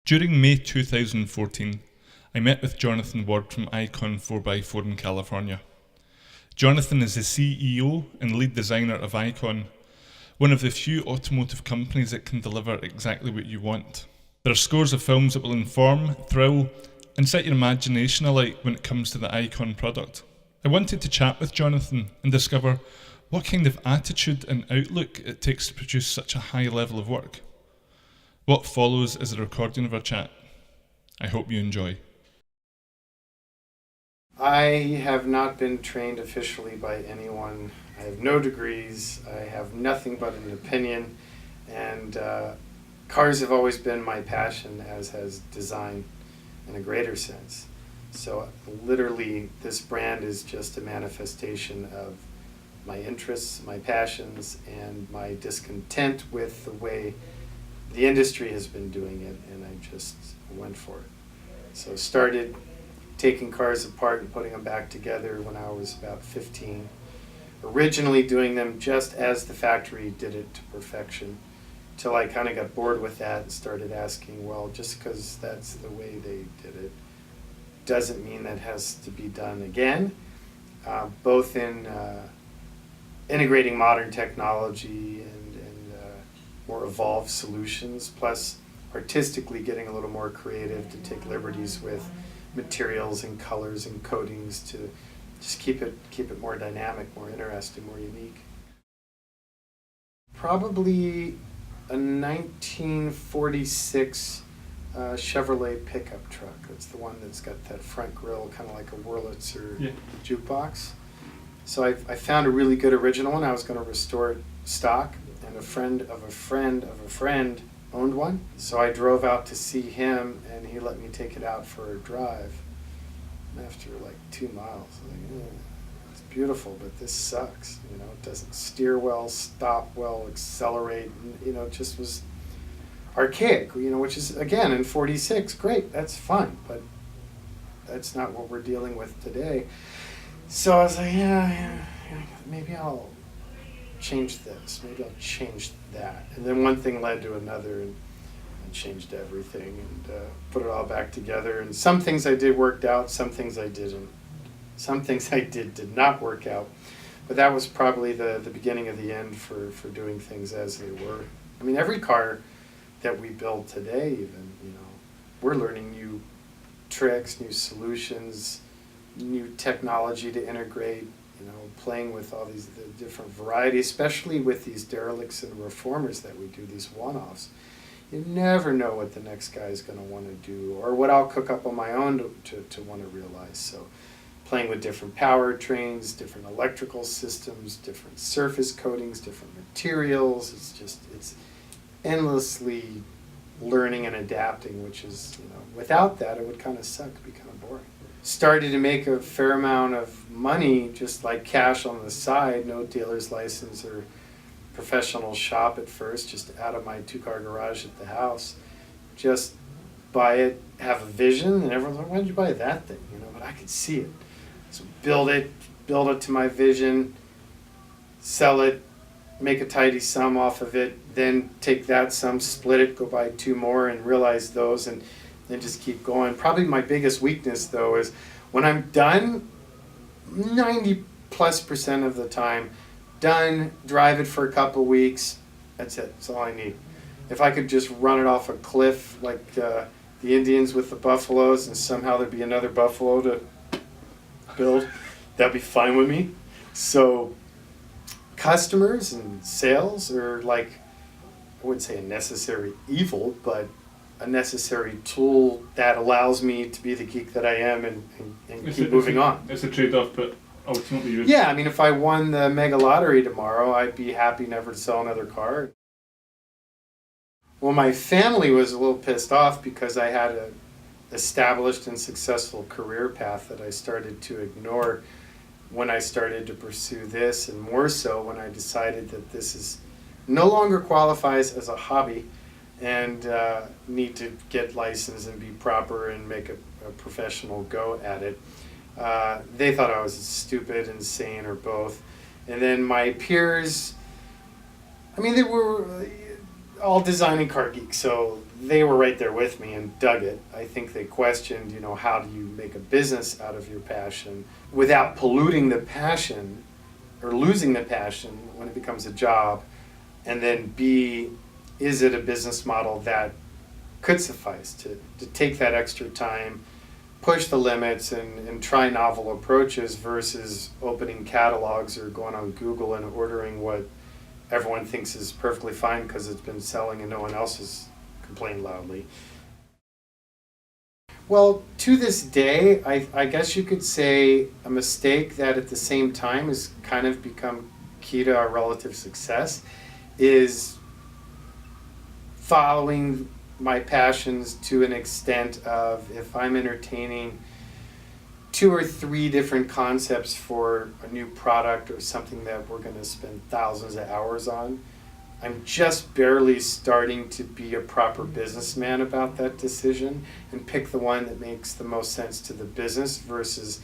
During May 2014, I met with Jonathan Ward from Icon 4x4 in California. Jonathan is the CEO and lead designer of Icon, one of the few automotive companies that can deliver exactly what you want. There are scores of films that will inform, thrill, and set your imagination alight when it comes to the Icon product. I wanted to chat with Jonathan and discover what kind of attitude and outlook it takes to produce such a high level of work. What follows is a recording of our chat. I hope you enjoy. I have not been trained officially by anyone. I have no degrees. I have nothing but an opinion. And cars have always been my passion, as has design in a greater sense. So literally, this brand is just a manifestation of my interests, my passions, and my discontent with the way the industry has been doing it, and I just went for it. So started taking cars apart and putting them back together when I was about 15. Originally doing them just as the factory did it to perfection, till I kind of got bored with that and started asking, well, just because that's the way they did it doesn't mean that has to be done again, both in integrating modern technology and more evolved solutions, plus artistically getting a little more creative to take liberties with materials and colors and coatings to just keep it more dynamic, more interesting, more unique. Probably a 1946 Chevrolet pickup truck. That's the one that's got that front grille, kind of like a Wurlitzer jukebox. So I found a really good original one. I was going to restore it stock, and a friend of a friend of a friend owned one. So I drove out to see him, and he let me take it out for a drive. And after like 2 miles, I was like, it's beautiful, but this sucks. You know, it doesn't steer well, stop well, accelerate. And, you know, it just was archaic. You know, which is again in '46, great, that's fun, but that's not what we're dealing with today. So I was like, yeah, maybe I'll change this, maybe I'll change that. And then one thing led to another, and I changed everything and put it all back together. And some things I did worked out, some things I didn't. Some things I did not work out. But that was probably the beginning of the end for doing things as they were. I mean, every car that we build today, even, you know, we're learning new tricks, new solutions, new technology to integrate, you know, playing with all these the different varieties, especially with these derelicts and reformers that we do, these one-offs. You never know what the next guy is going to want to do, or what I'll cook up on my own to want to realize. So playing with different powertrains, different electrical systems, different surface coatings, different materials. It's endlessly learning and adapting, which is, you know, without that it would kind of suck, it'd be kind of boring. Started to make a fair amount of money, just like cash on the side, no dealer's license or professional shop at first, just out of my 2-car garage at the house. Just buy it, have a vision, and everyone's like, why did you buy that thing? You know, but I could see it. So build it to my vision, sell it, make a tidy sum off of it, then take that sum, split it, go buy 2 more and realize those, and then just keep going. Probably my biggest weakness, though, is when I'm done, 90+% of the time, done, drive it for a couple weeks, that's it, that's all I need. If I could just run it off a cliff like the Indians with the buffaloes, and somehow there'd be another buffalo to build, that'd be fine with me. So customers and sales are like, I wouldn't say a necessary evil, but a necessary tool that allows me to be the geek that I am and keep moving on. It's a trade-off, but ultimately yeah, I mean, if I won the mega lottery tomorrow, I'd be happy never to sell another car. Well, my family was a little pissed off because I had a established and successful career path that I started to ignore when I started to pursue this, and more so when I decided that this is no longer qualifies as a hobby and need to get licensed and be proper and make a professional go at it. They thought I was stupid, insane, or both. And then my peers, I mean, they were all designing car geeks, so they were right there with me and dug it. I think they questioned, how do you make a business out of your passion without polluting the passion or losing the passion when it becomes a job? And then B, is it a business model that could suffice to take that extra time, push the limits, and try novel approaches versus opening catalogs or going on Google and ordering what everyone thinks is perfectly fine because it's been selling and no one else has complained loudly. Well, to this day, I guess you could say a mistake that at the same time has kind of become key to our relative success is following my passions to an extent of, if I'm entertaining 2 or 3 different concepts for a new product or something that we're going to spend thousands of hours on, I'm just barely starting to be a proper businessman about that decision and pick the one that makes the most sense to the business versus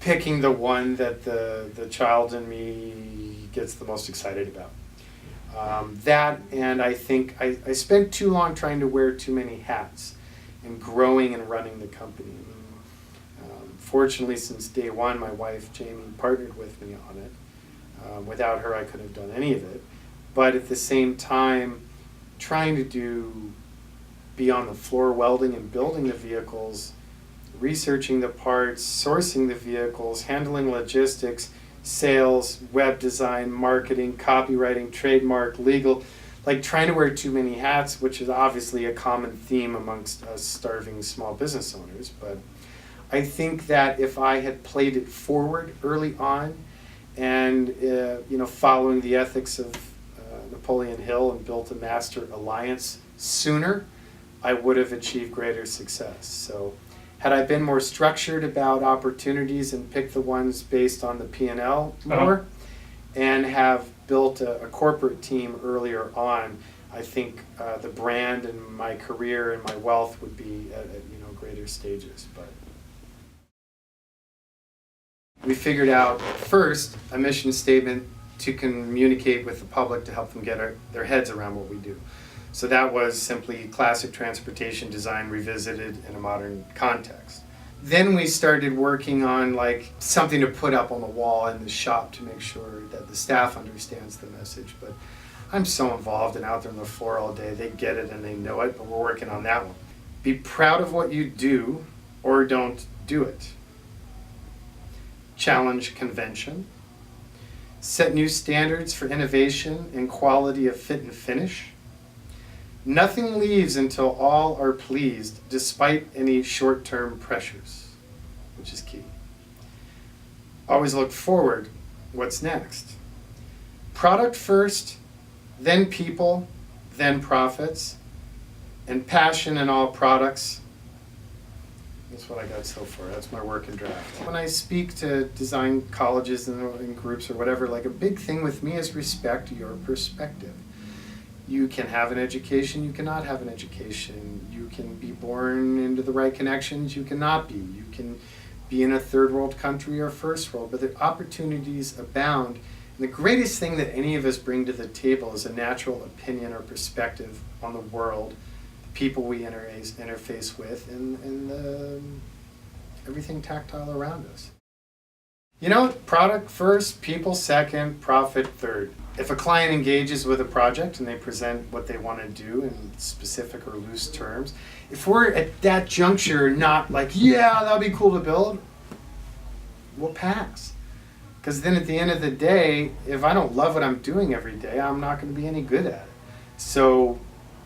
picking the one that the child in me gets the most excited about. That, and I think I spent too long trying to wear too many hats and growing and running the company. Fortunately, since day one, my wife, Jamie, partnered with me on it. Without her, I couldn't have done any of it. But at the same time, trying to be on the floor welding and building the vehicles, researching the parts, sourcing the vehicles, handling logistics, sales, web design, marketing, copywriting, trademark, legal, like trying to wear too many hats, which is obviously a common theme amongst us starving small business owners. But I think that if I had played it forward early on and following the ethics of Napoleon Hill and built a master alliance sooner, I would have achieved greater success. So had I been more structured about opportunities and picked the ones based on the P&L more, and have built a corporate team earlier on, I think the brand and my career and my wealth would be at greater stages. But we figured out first a mission statement to communicate with the public to help them get their heads around what we do. So that was simply classic transportation design revisited in a modern context. Then we started working on something to put up on the wall in the shop to make sure that the staff understands the message. But I'm so involved and out there on the floor all day, they get it and they know it, but we're working on that one. Be proud of what you do or don't do it. Challenge convention. Set new standards for innovation and quality of fit and finish. Nothing leaves until all are pleased, despite any short-term pressures, which is key. Always look forward. What's next? Product first, then people, then profits, and passion in all products. That's what I got so far. That's my working draft. When I speak to design colleges and groups or whatever, a big thing with me is respect your perspective. You can have an education, you cannot have an education. You can be born into the right connections, you cannot be. You can be in a third world country or first world, but the opportunities abound. And the greatest thing that any of us bring to the table is a natural opinion or perspective on the world, the people we interface with, and everything tactile around us. Product first, people second, profit third. If a client engages with a project and they present what they want to do in specific or loose terms, if we're at that juncture not yeah, that'd be cool to build, we'll pass. Because then at the end of the day, if I don't love what I'm doing every day, I'm not going to be any good at it. So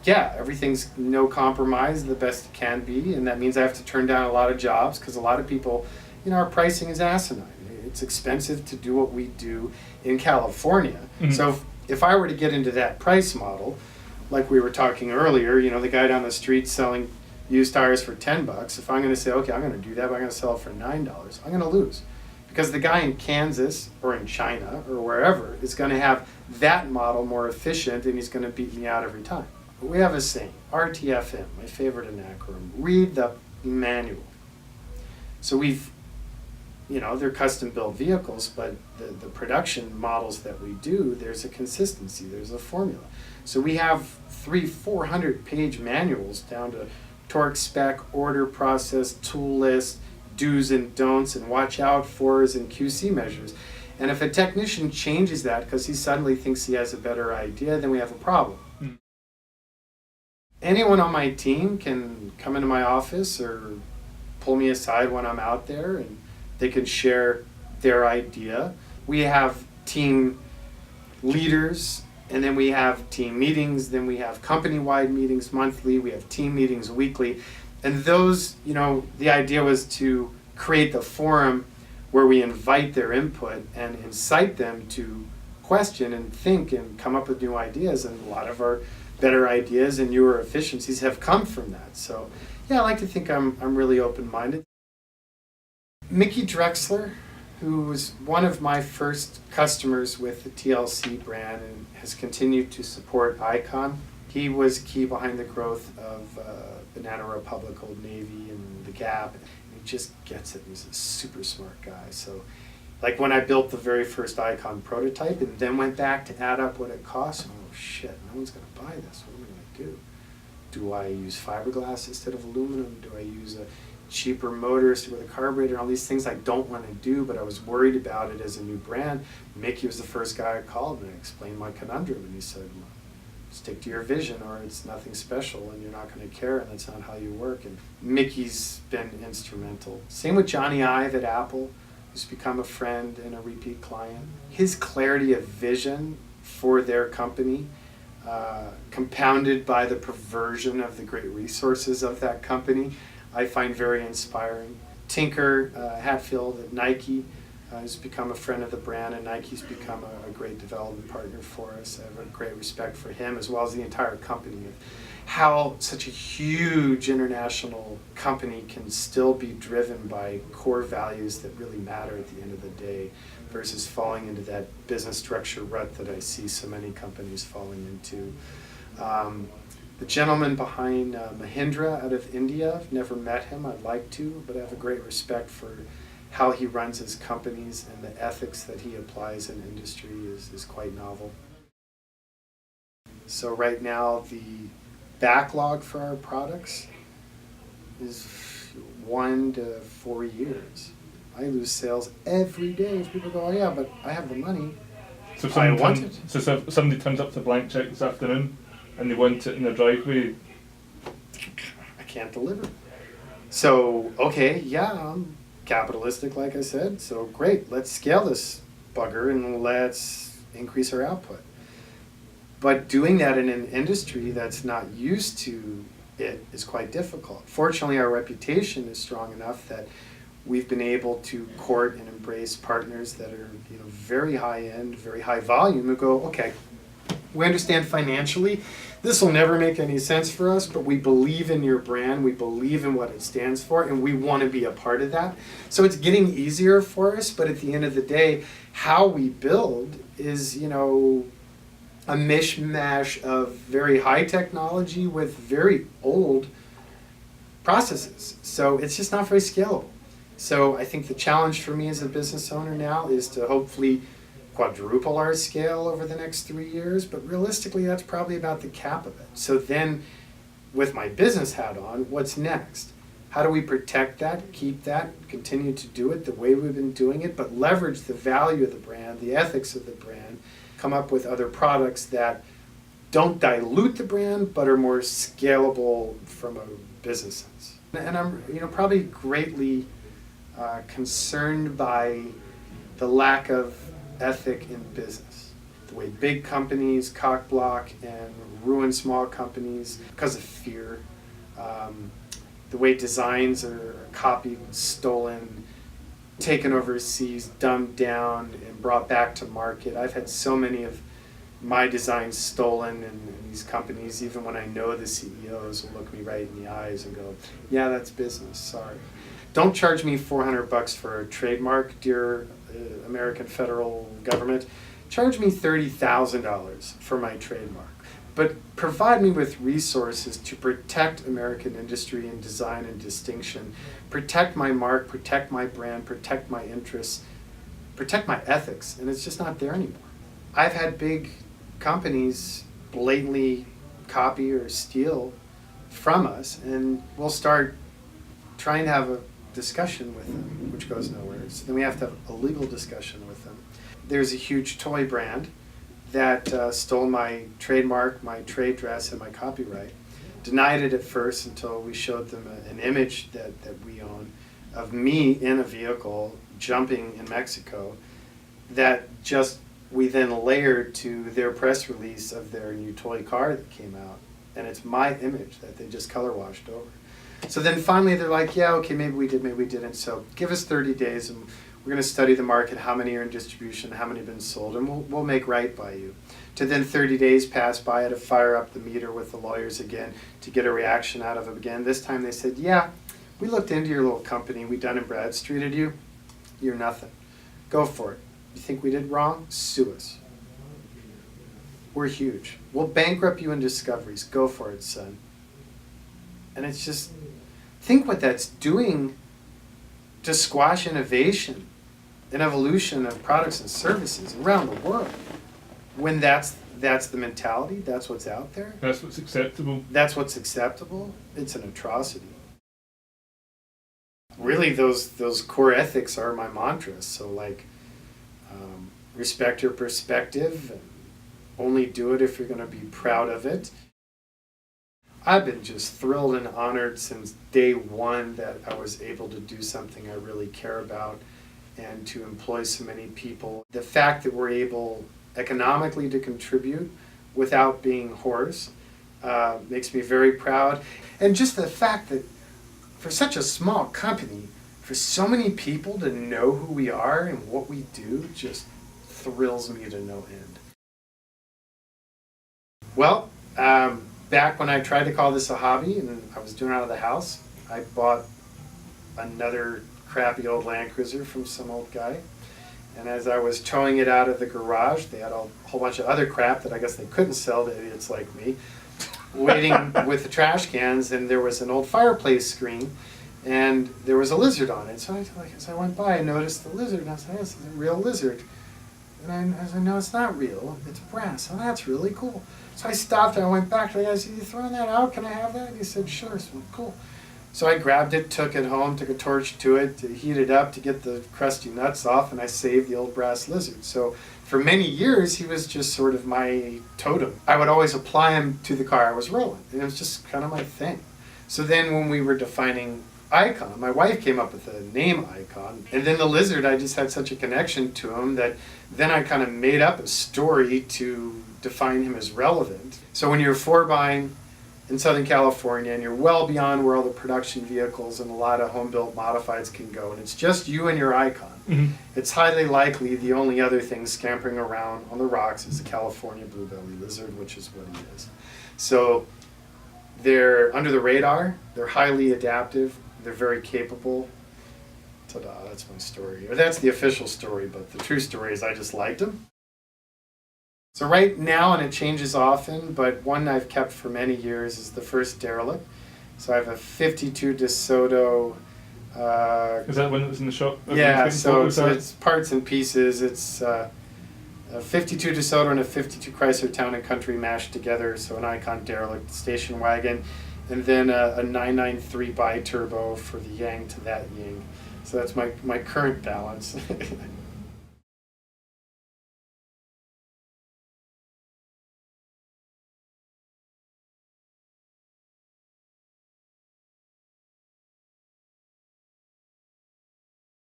yeah, everything's no compromise, the best it can be, and that means I have to turn down a lot of jobs because a lot of people, our pricing is asinine. It's expensive to do what we do in California. Mm-hmm. So if I were to get into that price model, like we were talking earlier, the guy down the street selling used tires for $10, if I'm going to say, okay, I'm going to do that, but I'm going to sell it for $9, I'm going to lose. Because the guy in Kansas or in China or wherever is going to have that model more efficient and he's going to beat me out every time. But we have a saying, RTFM, my favorite acronym, read the manual. So we've they're custom built vehicles, but the production models that we do, there's a consistency, there's a formula. So we have 400 page manuals down to torque spec, order process, tool list, do's and don'ts, and watch out fors and QC measures. And if a technician changes that because he suddenly thinks he has a better idea, then we have a problem. Mm. Anyone on my team can come into my office or pull me aside when I'm out there, and they can share their idea. We have team leaders, and then we have team meetings, then we have company-wide meetings monthly, we have team meetings weekly. And those, the idea was to create the forum where we invite their input and incite them to question and think and come up with new ideas. And a lot of our better ideas and newer efficiencies have come from that. So yeah, I like to think I'm really open-minded. Mickey Drexler, who was one of my first customers with the TLC brand and has continued to support Icon. He was key behind the growth of Banana Republic, Old Navy, and the Gap. And he just gets it. He's a super smart guy. So, like when I built the very first Icon prototype and then went back to add up what it cost, oh shit, no one's going to buy this. What am I going to do? Do I use fiberglass instead of aluminum? Do I use a cheaper motors with a carburetor? All these things I don't want to do, but I was worried about it as a new brand. Mickey was the first guy I called, and I explained my conundrum, and he said, well, stick to your vision or it's nothing special and you're not going to care, and that's not how you work. And Mickey's been instrumental. Same with Johnny Ive at Apple, who's become a friend and a repeat client. His clarity of vision for their company, compounded by the perversion of the great resources of that company, I find very inspiring. Tinker Hatfield at Nike has become a friend of the brand, and Nike's become a great development partner for us. I have a great respect for him as well as the entire company. How such a huge international company can still be driven by core values that really matter at the end of the day versus falling into that business structure rut that I see so many companies falling into. The gentleman behind Mahindra out of India, I've never met him, I'd like to, but I have a great respect for how he runs his companies, and the ethics that he applies in industry is quite novel. So right now the backlog for our products is 1 to 4 years. I lose sales every day. People go, oh yeah, but I have the money. So somebody turns up to blank check this afternoon and they want it in their driveway. I can't deliver. So, okay, yeah, I'm capitalistic, like I said, so great, let's scale this bugger and let's increase our output. But doing that in an industry that's not used to it is quite difficult. Fortunately, our reputation is strong enough that we've been able to court and embrace partners that are very high end, very high volume, and go, okay, we understand financially this will never make any sense for us, but we believe in your brand, we believe in what it stands for, and we want to be a part of that. So it's getting easier for us, but at the end of the day, how we build is, a mishmash of very high technology with very old processes. So it's just not very scalable. So I think the challenge for me as a business owner now is to hopefully quadruple our scale over the next 3 years, but realistically that's probably about the cap of it. So then with my business hat on, what's next? How do we protect that, keep that, continue to do it the way we've been doing it, but leverage the value of the brand, the ethics of the brand, come up with other products that don't dilute the brand, but are more scalable from a business sense. And I'm probably greatly concerned by the lack of ethic in business. The way big companies cock block and ruin small companies because of fear. The way designs are copied, stolen, taken overseas, dumbed down, and brought back to market. I've had so many of my designs stolen, and these companies, even when I know the CEOs, will look me right in the eyes and go, yeah, that's business, sorry. Don't charge me $400 for a trademark, dear American federal government. Charge me $30,000 for my trademark. but provide me with resources to protect American industry and design and distinction, protect my mark, protect my brand, protect my interests, protect my ethics, and it's just not there anymore. I've had big companies blatantly copy or steal from us, and we'll start trying to have a discussion with them, which goes nowhere. So then we have to have a legal discussion with them. There's a huge toy brand that stole my trademark, my trade dress, and my copyright. Denied it at first until we showed them an image that we own of me in a vehicle jumping in Mexico that just we then layered to their press release of their new toy car that came out. And it's my image that they just color washed over. So then finally they're like, yeah, okay, maybe we did, maybe we didn't. So give us 30 days and we're going to study the market, how many are in distribution, how many have been sold, and we'll make right by you. To then 30 days pass by, I had to fire up the meter with the lawyers again to get a reaction out of them again. This time they said, yeah, we looked into your little company, we Dun & Bradstreeted you, you're nothing. Go for it. You think we did wrong? Sue us. We're huge. We'll bankrupt you in discoveries. Go for it, son. And it's just, think what that's doing to squash innovation and evolution of products and services around the world. When that's the mentality, that's what's out there. That's what's acceptable. That's what's acceptable. It's an atrocity. Really, those core ethics are my mantras. So like, respect your perspective, and only do it if you're going to be proud of it. I've been just thrilled and honored since day one that I was able to do something I really care about and to employ so many people. The fact that we're able economically to contribute without being whores makes me very proud. And just the fact that for such a small company, for so many people to know who we are and what we do just thrills me to no end. Well, back when I tried to call this a hobby and I was doing it out of the house, I bought another crappy old Land Cruiser from some old guy. And as I was towing it out of the garage, they had a whole bunch of other crap that I guess they couldn't sell to idiots like me, waiting with the trash cans, and there was an old fireplace screen, and there was a lizard on it. So as I went by, I noticed the lizard, and I said, this is a real lizard. And I said, no, it's not real, it's brass. Oh, that's really cool. So I stopped and I went back to the guy. I said, you throwing that out? Can I have that? And he said, sure. So cool. So I grabbed it, took it home, took a torch to it to heat it up to get the crusty nuts off, and I saved the old brass lizard. So for many years, he was just sort of my totem. I would always apply him to the car I was rolling, and it was just kind of my thing. So then when we were defining Icon, my wife came up with the name Icon, and then the lizard, I just had such a connection to him that then I kind of made up a story to define him as relevant. So when you're four-buying in Southern California and you're well beyond where all the production vehicles and a lot of home-built modifieds can go, and it's just you and your Icon, it's highly likely the only other thing scampering around on the rocks is a California blue-belly lizard, which is what he is. So they're under the radar, they're highly adaptive, they're very capable. Ta-da, that's my story. Or that's the official story, but the true story is I just liked them. So right now, and it changes often, but one I've kept for many years is the first derelict. So I have a 52 DeSoto. Is that one that was in the shop? Yeah, so it's parts and pieces. It's a 52 DeSoto and a 52 Chrysler Town & Country mashed together, so an Icon derelict station wagon. And then a 993 bi-turbo for the yang to that yang. So that's my current balance.